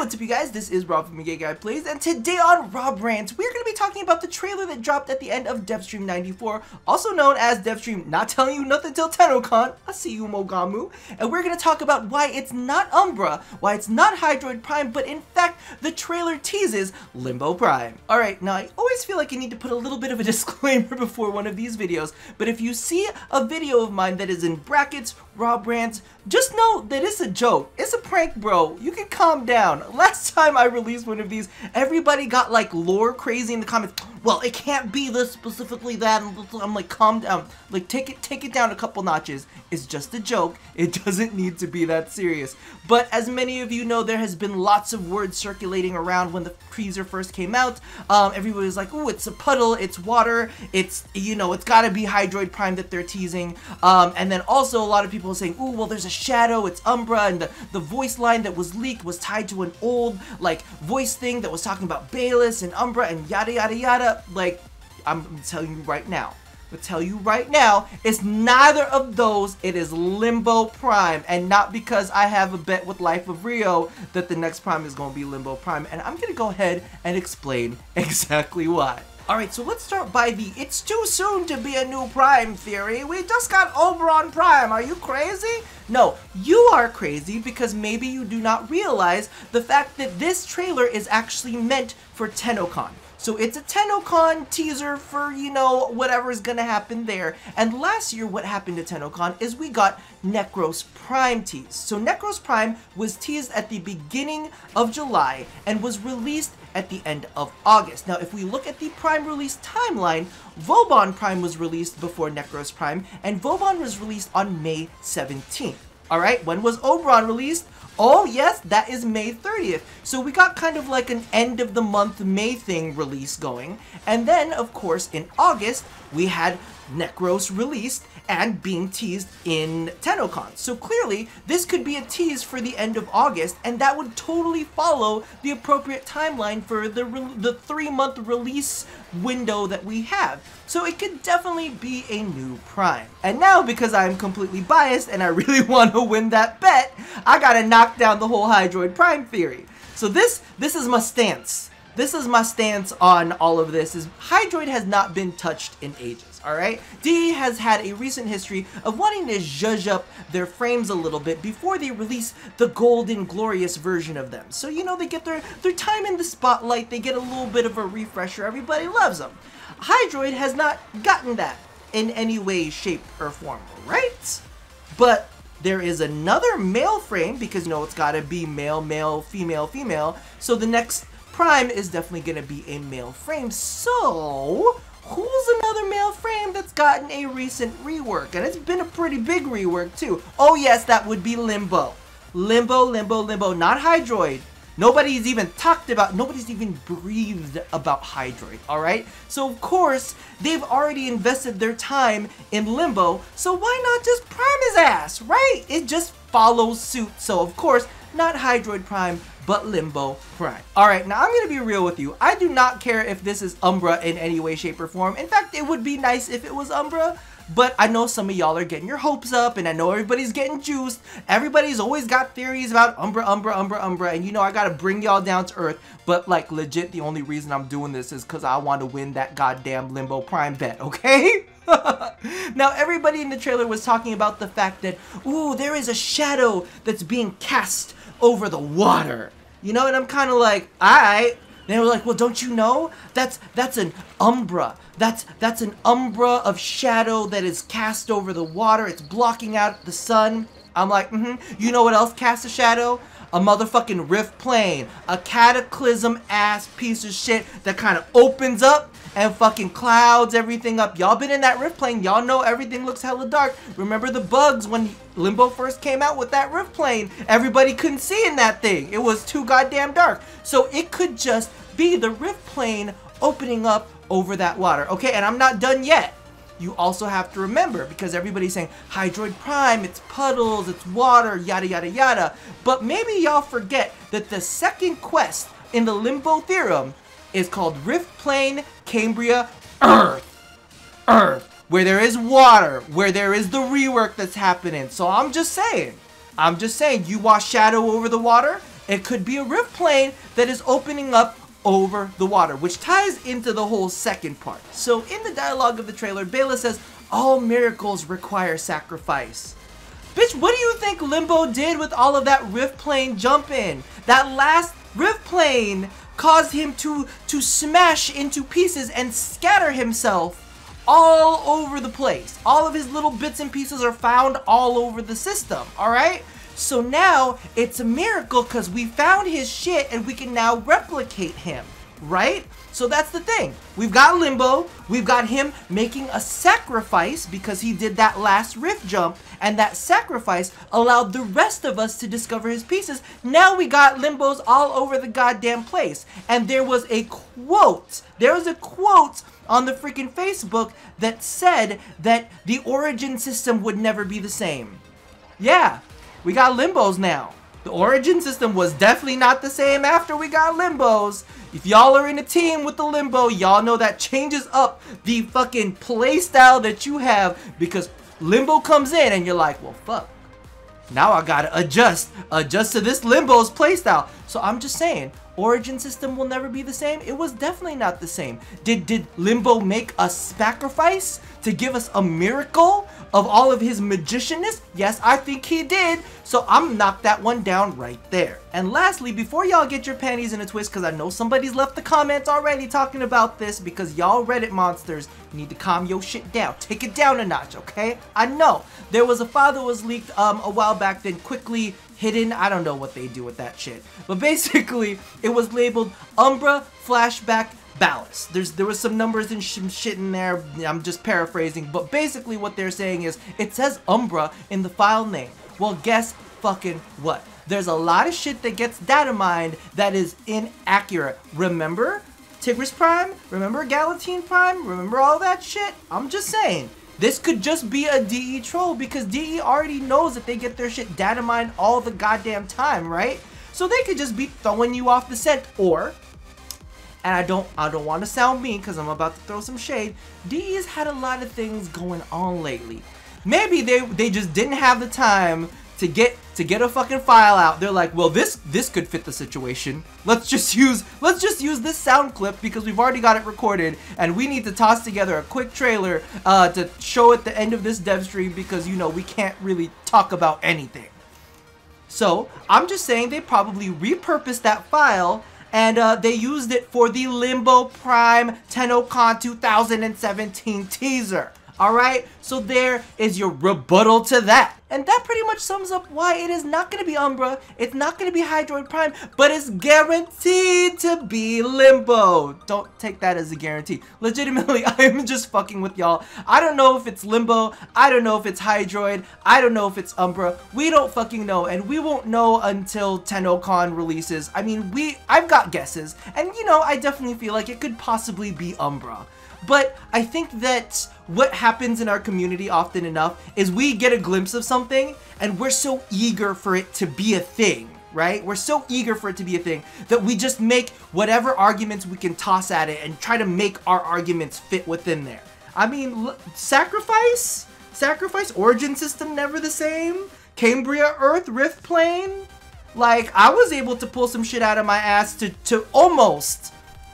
what's up you guys, this is Rob from Gay Guy Plays, and today on Robrants, we're going to be talking about the trailer that dropped at the end of DevStream 94, also known as DevStream Not Telling You Nothing Till TennoCon, I see you Mogamu, and we're going to talk about why it's not Umbra, why it's not Hydroid Prime, but in fact, the trailer teases Limbo Prime. Alright, now I always feel like I need to put a little bit of a disclaimer before one of these videos, but if you see a video of mine that is in brackets, Robrants, just know that it's a joke. It's a prank, bro. You can calm down. Last time I released one of these, everybody got like lore crazy in the comments. Well, it can't be this, specifically that. I'm like, calm down. Like, take it down a couple notches. It's just a joke. It doesn't need to be that serious. But as many of you know, there has been lots of words circulating around when the teaser first came out. Everybody was like, ooh, it's a puddle, it's water, it's, you know, it's gotta be Hydroid Prime that they're teasing. And then also a lot of people saying, ooh, well, there's a shadow, it's Umbra, and the voice line that was leaked was tied to an old, like, voice thing that was talking about Bayless and Umbra and yada yada yada. Like, I'm telling you right now. It's neither of those. It is Limbo Prime, and not because I have a bet with Life of Rio that the next Prime is going to be Limbo Prime, and I'm going to go ahead and explain exactly why. Alright, so let's start by the "it's too soon to be a new Prime" theory. We just got Oberon Prime. Are you crazy? No, you are crazy because maybe you do not realize the fact that this trailer is actually meant for TennoCon. So it's a TennoCon teaser for, you know, whatever's gonna happen there. And last year, what happened to TennoCon is we got Necros Prime teased. So Necros Prime was teased at the beginning of July and was released at the end of August. Now, if we look at the Prime release timeline, Vauban Prime was released before Necros Prime, and Vauban was released on May 17th. Alright, when was Oberon released? Oh yes, that is May 30th. So we got kind of like an end of the month May thing release going. And then, of course, in August, we had Necros released and being teased in TennoCon. So clearly, this could be a tease for the end of August, and that would totally follow the appropriate timeline for the 3-month release window that we have. So it could definitely be a new Prime. And now, because I'm completely biased and I really want to win that bet, I gotta knock down the whole Hydroid Prime theory. So this is my stance. This is my stance on all of this, is Hydroid has not been touched in ages, alright? DE has had a recent history of wanting to zhuzh up their frames a little bit before they release the golden, glorious version of them. So, you know, they get their time in the spotlight, they get a little bit of a refresher, everybody loves them. Hydroid has not gotten that in any way, shape, or form, right? But there is another male frame, because, you know, it's gotta be male, male, female, female, so the next Prime is definitely going to be a male frame. So, who's another male frame that's gotten a recent rework? And it's been a pretty big rework too. Oh yes, that would be Limbo. Limbo, not Hydroid. Nobody's even talked about, nobody's even breathed about Hydroid, alright? So of course, they've already invested their time in Limbo, so why not just Prime his ass, right? It just follows suit. So of course, not Hydroid Prime, but Limbo Prime. Alright, now I'm gonna be real with you. I do not care if this is Umbra in any way, shape, or form. In fact, it would be nice if it was Umbra, but I know some of y'all are getting your hopes up, and I know everybody's getting juiced. Everybody's always got theories about Umbra, and you know I gotta bring y'all down to earth, but like legit, the only reason I'm doing this is because I want to win that goddamn Limbo Prime bet, okay? Now, everybody in the trailer was talking about the fact that, ooh, there is a shadow that's being cast over the water. You know, and I'm kind of like, alright. They were like, well, don't you know? That's an Umbra. That's an Umbra of shadow that is cast over the water. It's blocking out the sun. I'm like, You know what else casts a shadow? A motherfucking rift plane. A cataclysm-ass piece of shit that kind of opens up and fucking clouds everything up. Y'all been in that rift plane. Y'all know everything looks hella dark. Remember the bugs when Limbo first came out with that rift plane? Everybody couldn't see in that thing. It was too goddamn dark. So it could just be the rift plane opening up over that water. Okay, and I'm not done yet. You also have to remember, because everybody's saying Hydroid Prime, it's puddles, it's water, yada yada yada. But maybe y'all forget that the second quest in the Limbo theorem is called Rift Plane Cambria Earth. Where there is water, where there is the rework that's happening. So I'm just saying, you watch shadow over the water, It could be a rift plane that is opening up over the water, which ties into the whole second part. So in the dialogue of the trailer, Bela says, all miracles require sacrifice. Bitch, what do you think Limbo did with all of that rift plane jumping? That last rift plane caused him to smash into pieces and scatter himself all over the place. All of his little bits and pieces are found all over the system, alright? So now it's a miracle because we found his shit and we can now replicate him, right? So that's the thing. We've got Limbo, we've got him making a sacrifice because he did that last rift jump, and that sacrifice allowed the rest of us to discover his pieces. Now we got Limbos all over the goddamn place. And there was a quote on the freaking Facebook that said that the origin system would never be the same. Yeah, we got Limbos now. The origin system was definitely not the same after we got Limbos. If y'all are in a team with the Limbo, y'all know that changes up the fucking playstyle that you have, because Limbo comes in and you're like, well, fuck. Now I gotta adjust to this Limbo's playstyle. So I'm just saying, origin system will never be the same. It was definitely not the same. Did Limbo make a sacrifice to give us a miracle of all of his magicianness? Yes, I think he did. So I'm knock that one down right there. And lastly, before y'all get your panties in a twist, because I know somebody's left the comments already talking about this, because y'all Reddit monsters need to calm your shit down. Take it down a notch, okay? I know there was a file that was leaked a while back, then quickly hidden. I don't know what they do with that shit. But basically, it was labeled Umbra Flashback Ballast. There was some numbers and some shit in there. I'm just paraphrasing, but basically what they're saying is it says Umbra in the file name. Well, guess fucking what? There's a lot of shit that gets data mined that is inaccurate. Remember Tigris Prime? Remember Galatine Prime? Remember all that shit? I'm just saying. This could just be a DE troll, because DE already knows that they get their shit data mined all the goddamn time, right? So they could just be throwing you off the scent. Or, and I don't want to sound mean because I'm about to throw some shade, DE's had a lot of things going on lately. Maybe they just didn't have the time to get a fucking file out. They're like, well, this could fit the situation. Let's just use this sound clip because we've already got it recorded, and we need to toss together a quick trailer to show at the end of this dev stream, because, you know, we can't really talk about anything. So I'm just saying they probably repurposed that file, and they used it for the Limbo Prime TennoCon 2017 teaser. Alright, so there is your rebuttal to that. And that pretty much sums up why it is not going to be Umbra, it's not going to be Hydroid Prime, but it's guaranteed to be Limbo. Don't take that as a guarantee. Legitimately, I am just fucking with y'all. I don't know if it's Limbo, I don't know if it's Hydroid, I don't know if it's Umbra. We don't fucking know, and we won't know until TennoCon releases. I mean, I've got guesses, and you know, I definitely feel like it could possibly be Umbra. But I think that what happens in our community often enough is we get a glimpse of something and we're so eager for it to be a thing, right? We're so eager for it to be a thing that we just make whatever arguments we can toss at it and try to make our arguments fit within there. I mean, sacrifice, origin system never the same, Cambria Earth Rift Plane. Like, I was able to pull some shit out of my ass to almost...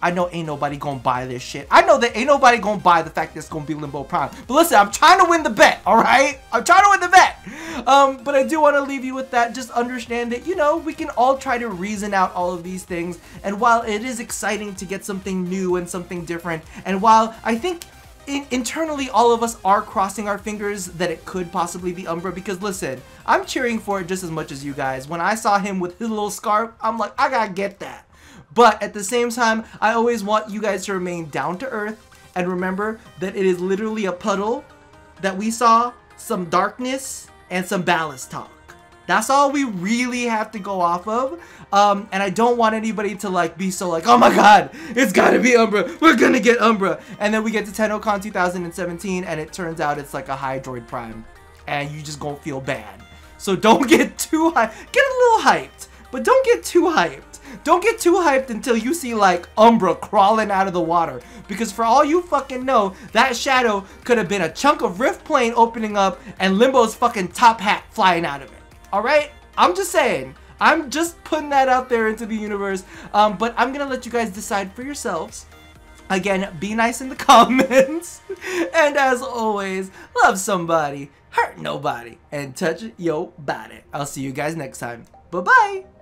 I know ain't nobody gonna buy this shit. I know that ain't nobody gonna buy the fact that it's gonna be Limbo Prime. But listen, I'm trying to win the bet, alright? I'm trying to win the bet. But I do want to leave you with that. Just understand that, you know, we can all try to reason out all of these things. And while it is exciting to get something new and something different, and while I think internally all of us are crossing our fingers that it could possibly be Umbra, because listen, I'm cheering for it just as much as you guys. When I saw him with his little scarf, I'm like, I gotta get that. But at the same time, I always want you guys to remain down to earth and remember that it is literally a puddle that we saw, some darkness, and some ballast talk. That's all we really have to go off of. And I don't want anybody to like be so like, oh my god, it's gotta be Umbra, we're gonna get Umbra. And then we get to TennoCon 2017 and it turns out it's like a Hydroid Prime. And you just gonna feel bad. So don't get too hyped. Get a little hyped, but don't get too hyped. Don't get too hyped until you see like Umbra crawling out of the water, because for all you fucking know, that shadow could have been a chunk of Rift Plane opening up and Limbo's fucking top hat flying out of it. Alright? I'm just saying. I'm just putting that out there into the universe. But I'm gonna let you guys decide for yourselves. Again, be nice in the comments. And as always, love somebody, hurt nobody, and touch your body. I'll see you guys next time. Bye-bye.